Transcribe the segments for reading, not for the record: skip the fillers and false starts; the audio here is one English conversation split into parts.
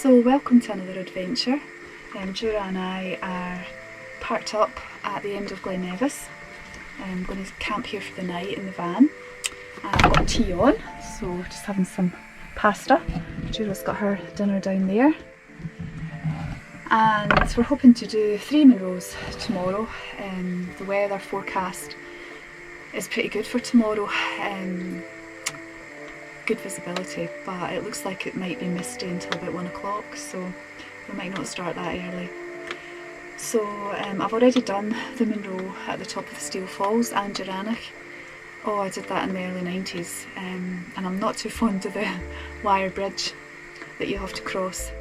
So welcome to another adventure. Jura and I are parked up at the end of Glen Nevis. I'm going to camp here for the night in the van. I've got tea on, so we're just having some pasta. Jura's got her dinner down there. And we're hoping to do 3 Munros tomorrow. The weather forecast is pretty good for tomorrow. Good visibility, but it looks like it might be misty until about 1 o'clock, so we might not start that early. So I've already done the Munro at the top of the Steall Falls, An Gearanach. Oh, I did that in the early 90s, and I'm not too fond of the wire bridge that you have to cross.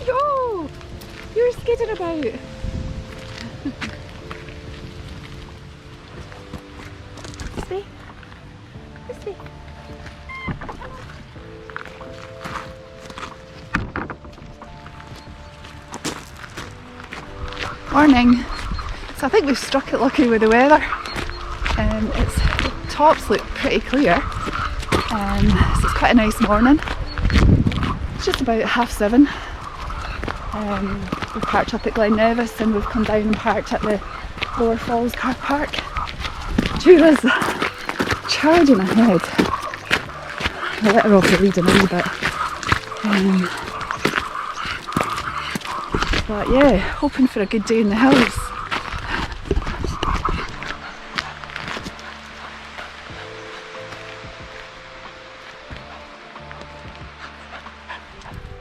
Yo! You're skidding about! See? See? Morning! So I think we've struck it lucky with the weather. The tops look pretty clear, so it's quite a nice morning. It's just about 7:30. We've parked up at Glen Nevis and we've come down and parked at the Lower Falls car park. Jura's charging ahead. I let her off the lead a little bit. But yeah, hoping for a good day in the hills.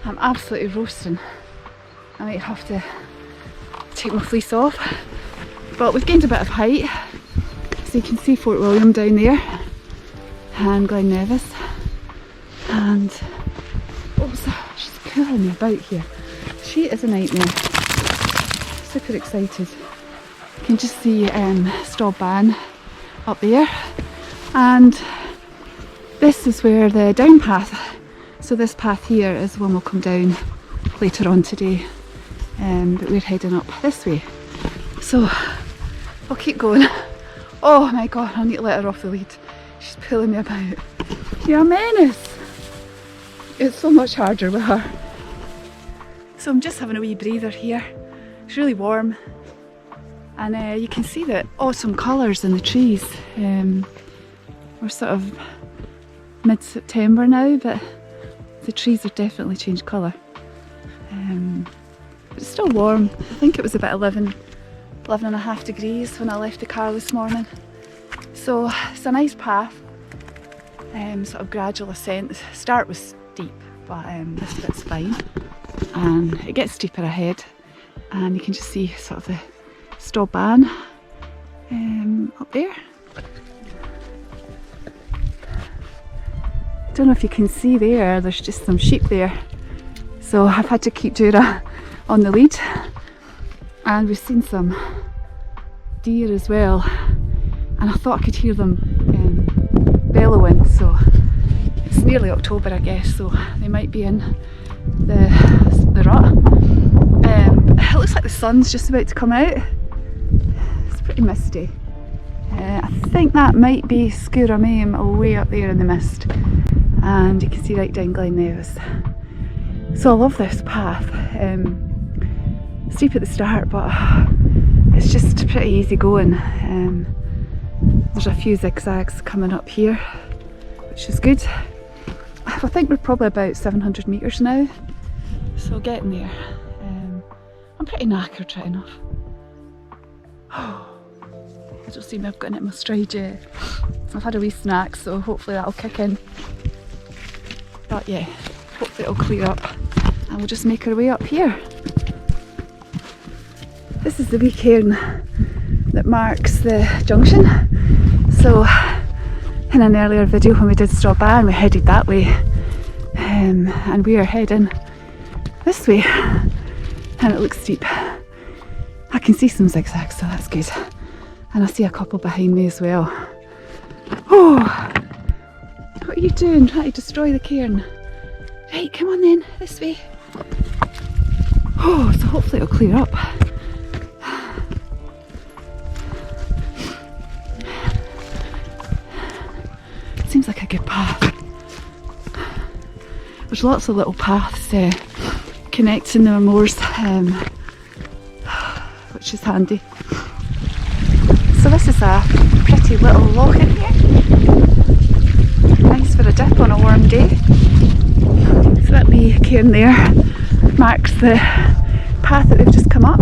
I'm absolutely roasting. I might have to take my fleece off, but we've gained a bit of height, so you can see Fort William down there and Glen Nevis, and she's pulling me about here. She is a nightmare. Super excited. You can just see Stob Ban up there, and this is where the down path. So this path here is one we'll come down later on today, but we're heading up this way. So I'll keep going. Oh my god, I need to let her off the lead. She's pulling me about. You're a menace. It's so much harder with her. So I'm just having a wee breather here. It's really warm, and you can see the autumn colours in the trees. We're sort of mid-September now, but the trees have definitely changed colour. But it's still warm. I think it was about 11.5 degrees when I left the car this morning. So it's a nice path, sort of gradual ascent. The start was steep, but this bit's fine. And it gets steeper ahead, and you can just see sort of the Stob Ban up there. Don't know if you can see there's just some sheep there, so I've had to keep Jura on the lead, and we've seen some deer as well, and I thought I could hear them bellowing. So it's nearly October, I guess, so they might be in the rut. It looks like the sun's just about to come out. It's pretty misty. I think that might be Sgurr way up there in the mist, and you can see right down Glen Nevis. So I love this path. Steep at the start, but it's just pretty easy going. There's a few zigzags coming up here, which is good. I think we're probably about 700 metres now, so getting there. I'm pretty knackered right enough. I don't seem to have gotten it in my stride yet. I've had a wee snack, so hopefully that'll kick in. But yeah, hopefully it'll clear up and we'll just make our way up here. This is the wee cairn that marks the junction. So in an earlier video when we did Stob Ban, we headed that way, and we are heading this way. and it looks steep. I can see some zigzags, so that's good. And I see a couple behind me as well. Oh, what are you doing? Trying to destroy the cairn? Right, come on then, this way. Oh, so hopefully it'll clear up. Seems like a good path. There's lots of little paths connecting the moors, which is handy. So this is a pretty little loch in here. Nice for a dip on a warm day. So that wee cairn there marks the path that we've just come up.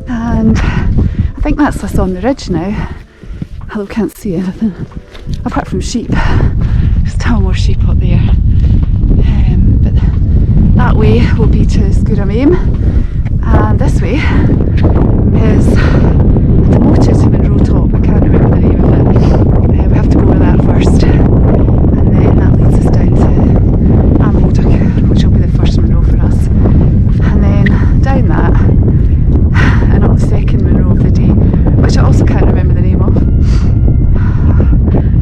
And I think that's us on the ridge now. Although we can't see anything apart from sheep. There's still more sheep up there. But that way will be to Sgurr, and this way is a demoted Munro top. I can't remember the name of it. We have to go over that first, and then that leads us down to Am Bodach, which will be the first Munro for us, and then down that and up the second Munro of the day, which I also can't remember the name of.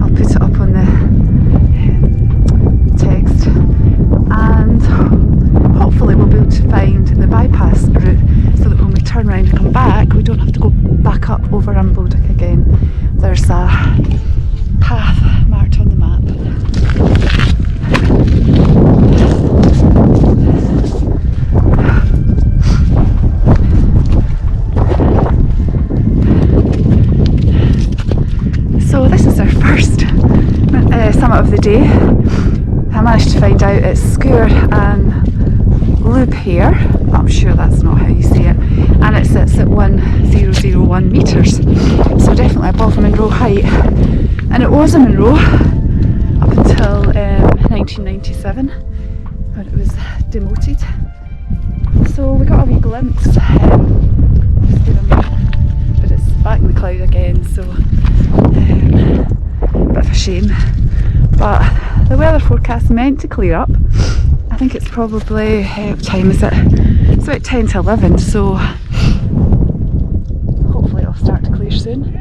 I'll put it up on the text, and hopefully we'll be able to find the bypass route so that when we turn around and come back we don't have to go back up over Am Bodach again. There's a path marked on the map. So this is our first summit of the day. I managed to find out it's Sgurr and lubhair, but I'm sure that's not how you say it, and it sits at 1001 metres, so definitely above Munro height. And it was a Munro up until 1997 when it was demoted. So we got a wee glimpse, but it's back in the cloud again, so bit of a shame. But the weather forecast meant to clear up. I think it's probably, what time is it? It's about 10 to 11, so hopefully it'll start to clear soon.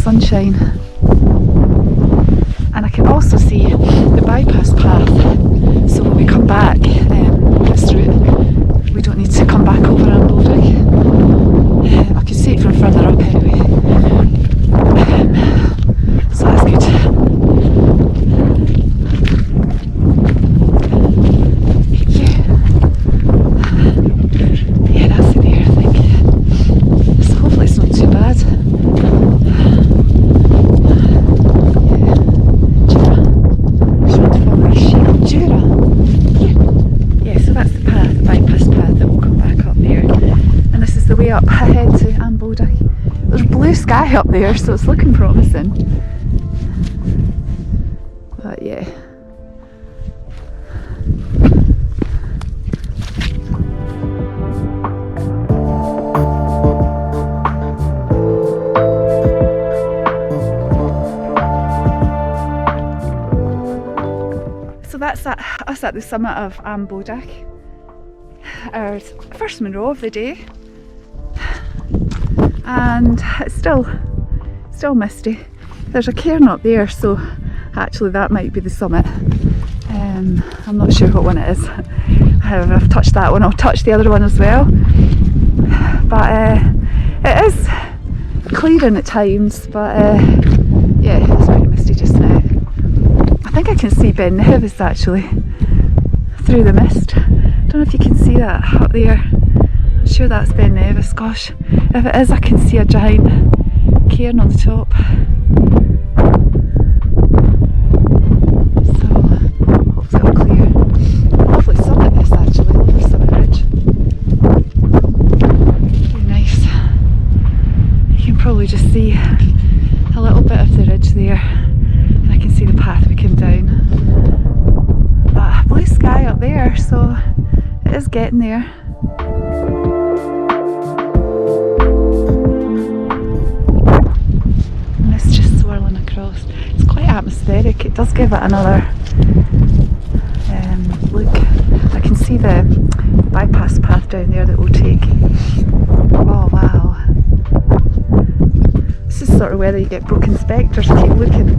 Sunshine, and I can also see the bypass path, so when we come back this route we don't need to come back over Am Bodach. I can see it from further up anyway, so that's good. Yeah, that's it here I think, so hopefully it's not too bad. Jura. Yeah, so that's the path, the bypass path that will come back up there. And this is the way up ahead to Am Bodach. There's blue sky up there, so it's looking promising. But yeah. That's us at the summit of Am Bodach, our first Munro of the day, and it's still misty. There's a cairn up there, so actually that might be the summit. I'm not sure what one it is. I've touched that one, I'll touch the other one as well. But it is clearing at times, but yeah, it's very misty just now. I think I can see Glen Nevis actually through the mist. I don't know if you can see that up there. I'm Sure that's Glen Nevis. Gosh, if it is, I can see a giant cairn on the top. So hopefully it'll clear. Lovely summit this actually, lovely summit ridge. Really nice. You can probably just see a little bit of the ridge there, and I can see the path we came down. But blue sky up there, so it is getting there. Atmospheric. It does give it another look. I can see the bypass path down there that we'll take. Oh wow, this is sort of whether you get broken spectres. Keep looking.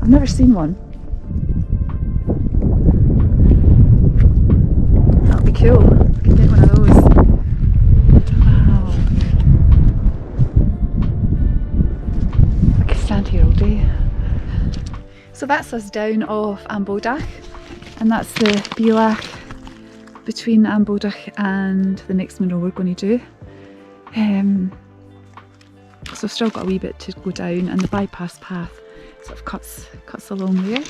I've never seen one. That'll be cool. I can get one of those. Here all day. So that's us down off Am Bodach, and that's the bealach between Am Bodach and the next Munro we're going to do. So we've still got a wee bit to go down, and the bypass path sort of cuts along there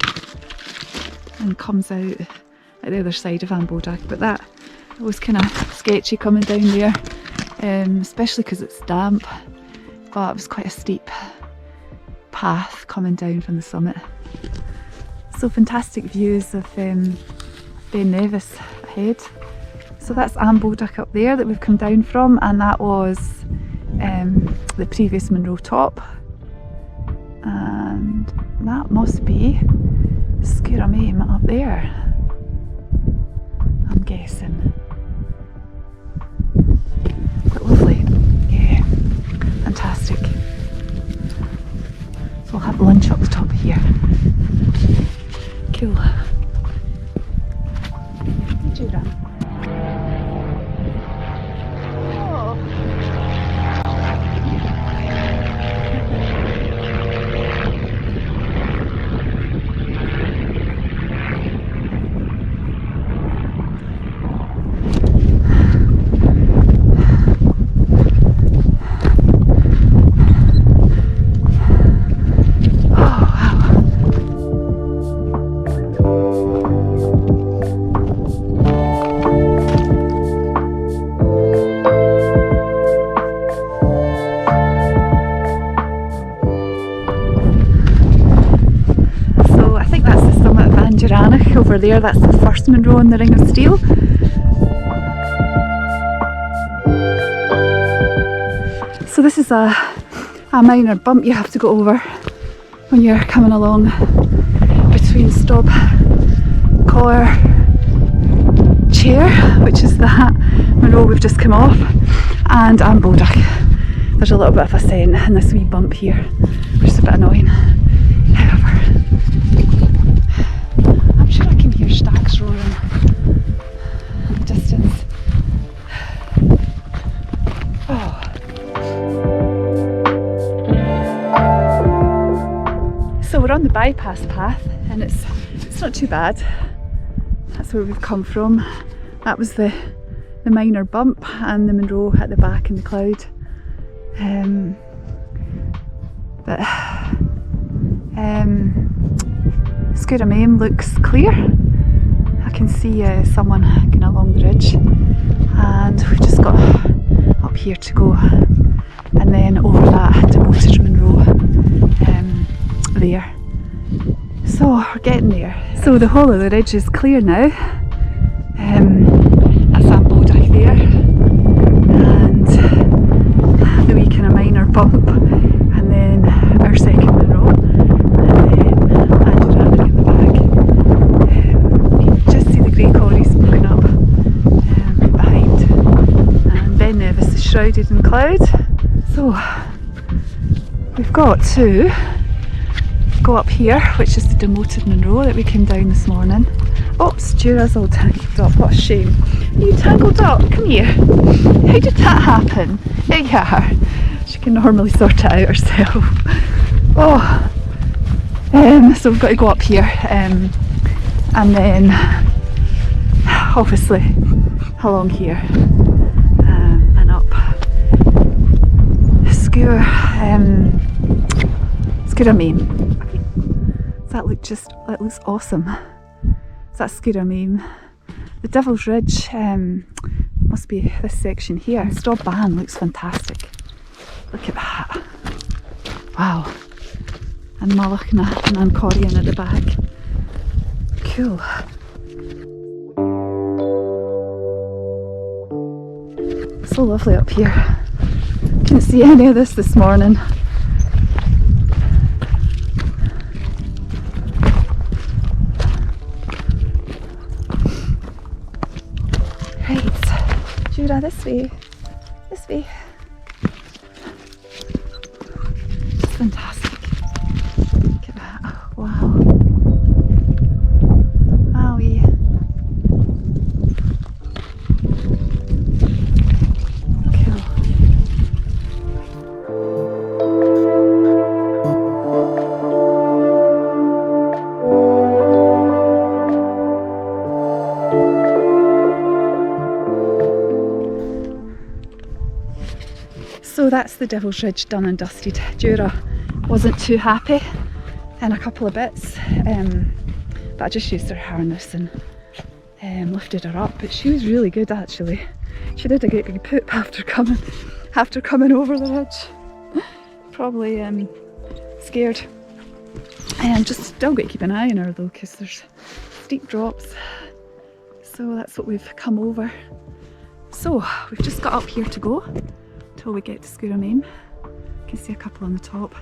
and comes out at the other side of Am Bodach. But that was kind of sketchy coming down there, especially because it's damp, but it was quite a steep path coming down from the summit. So fantastic views of Glen Nevis ahead. So that's Am Bodach up there that we've come down from, and that was the previous Munro top, and that must be Sgurr up there, I'm guessing. Quite lovely, yeah, fantastic. So we'll have lunch up the top here. Cool. Jura. An Gearanach over there, that's the first Munro in the Ring of Steall. So this is a minor bump you have to go over when you're coming along between Stob Coire chair, which is that Munro we've just come off, and Am Bodach. There's a little bit of ascent and this wee bump here, which is a bit annoying. However, I'm sure I can hear stags roaring in the distance. Oh. So we're on the bypass path and it's not too bad. That's where we've come from. That was the minor bump and the Munro at the back in the cloud. Sgurr looks clear. I can see someone going along the ridge, and we've just got up here to go, and then over that demoted Munro there. So we're getting there. So the whole of the ridge is clear now. That's Am Bodach there, and the wee kind of minor bump, and then our second Munro, and then An Gearanach in the back. You can just see the grey corries smoking up behind, and Glen Nevis is shrouded in cloud. So we've got to go up here, which is the demoted Munro that we came down this morning. Oops, Jura's all tangled up, what a shame. Are you tangled up? Come here. How did that happen? There you are. She can normally sort it out herself. Oh, so we've got to go up here, and then obviously along here and up Sgurr, That looks awesome. That's Sgurr. The Devil's Ridge must be this section here. Stob Ban looks fantastic. Look at that. Wow. And bealach and An Gearanach at the back. Cool. So lovely up here. Couldn't see any of this morning. Right, Jura, this way. This way. It's fantastic. Look at that. Oh, wow. Owie. So that's the Devil's Ridge done and dusted. Jura wasn't too happy in a couple of bits, but I just used her harness and lifted her up. But she was really good actually. She did a good poop after coming over the ridge. Probably scared. And just still got to keep an eye on her though, because there's steep drops. So that's what we've come over. So we've just got up here to go till we get to Sgurr. You can see a couple on the top,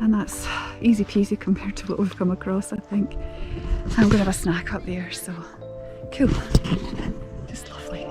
and that's easy peasy compared to what we've come across, I think. I'm going to have a snack up there, so cool. Just lovely.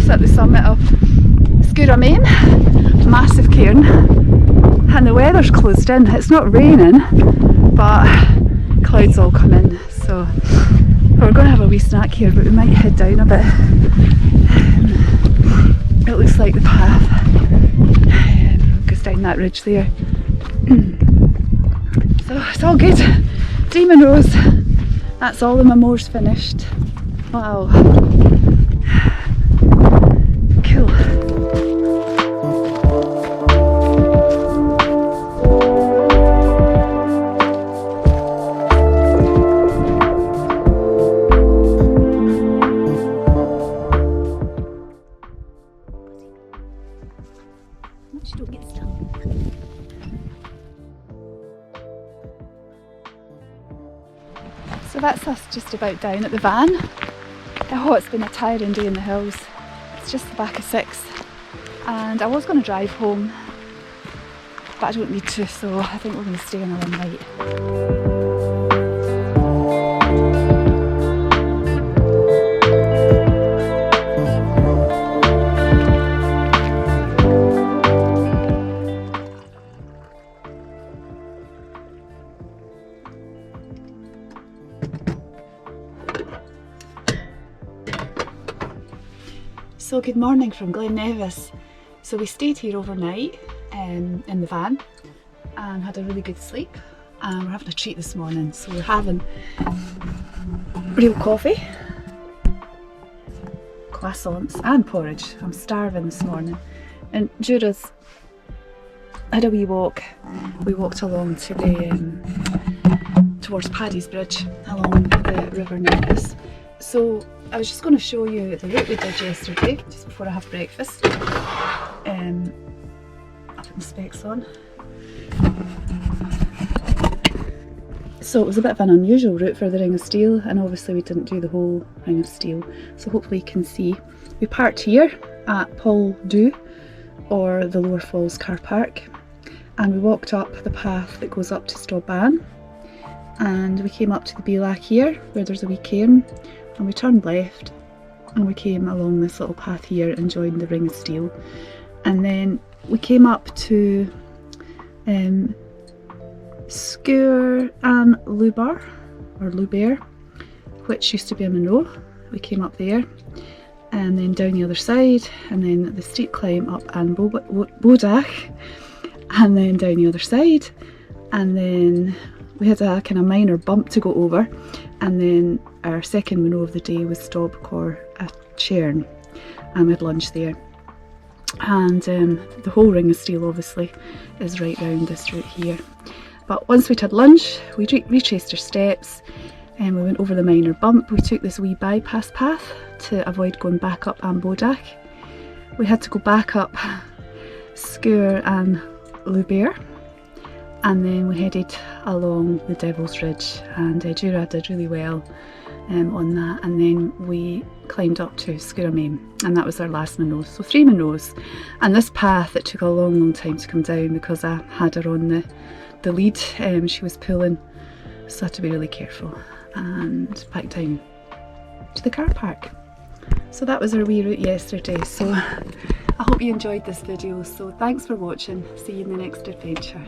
At the summit of Sgurr, massive cairn, and the weather's closed in. It's not raining, but clouds all come in, so we're going to have a wee snack here, but we might head down a bit. It looks like the path goes down that ridge there. So it's all good. 3 Munros, that's all, the moor's finished. Wow. Cool. Don't get stung. So that's us just about down at the van. Oh, it's been a tiring day in the hills. It's just the back of 6, and I was going to drive home, but I don't need to, so I think we're going to stay another night. So good morning from Glen Nevis. So we stayed here overnight in the van and had a really good sleep, and we're having a treat this morning. So we're having real coffee, croissants and porridge. I'm starving this morning. And Jura's had a wee walk. We walked along to the towards Paddy's Bridge along the River Nevis. So I was just going to show you the route we did yesterday, just before I have breakfast. I'll put my specs on. So it was a bit of an unusual route for the Ring of Steall, and obviously we didn't do the whole Ring of Steall, so hopefully you can see. We parked here at Paul Du, or the Lower Falls car park, and we walked up the path that goes up to Stob Ban, and we came up to the bealach here where there's a wee cairn, and we turned left and we came along this little path here and joined the Ring of Steall, and then we came up to Sgurr and lubhair, which used to be a Munro. We came up there and then down the other side, and then the steep climb up An Bodach, and then down the other side, and then we had a kind of minor bump to go over, and then our second Munro of the day was Stob Coire a Chairn, and we had lunch there. And the whole Ring of Steall obviously is right round this route here. But once we'd had lunch, we retraced our steps and we went over the minor bump. We took this wee bypass path to avoid going back up Am Bodach. We had to go back up Sgurr and lubhair, and then we headed along the Devil's Ridge, and Jura did really well on that, and then we climbed up to Sgurr, and that was our last Munro. So 3 Munros, and this path, it took a long time to come down because I had her on the lead. She was pulling, so I had to be really careful, and back down to the car park. So that was our wee route yesterday. So I hope you enjoyed this video, so thanks for watching. See you in the next adventure.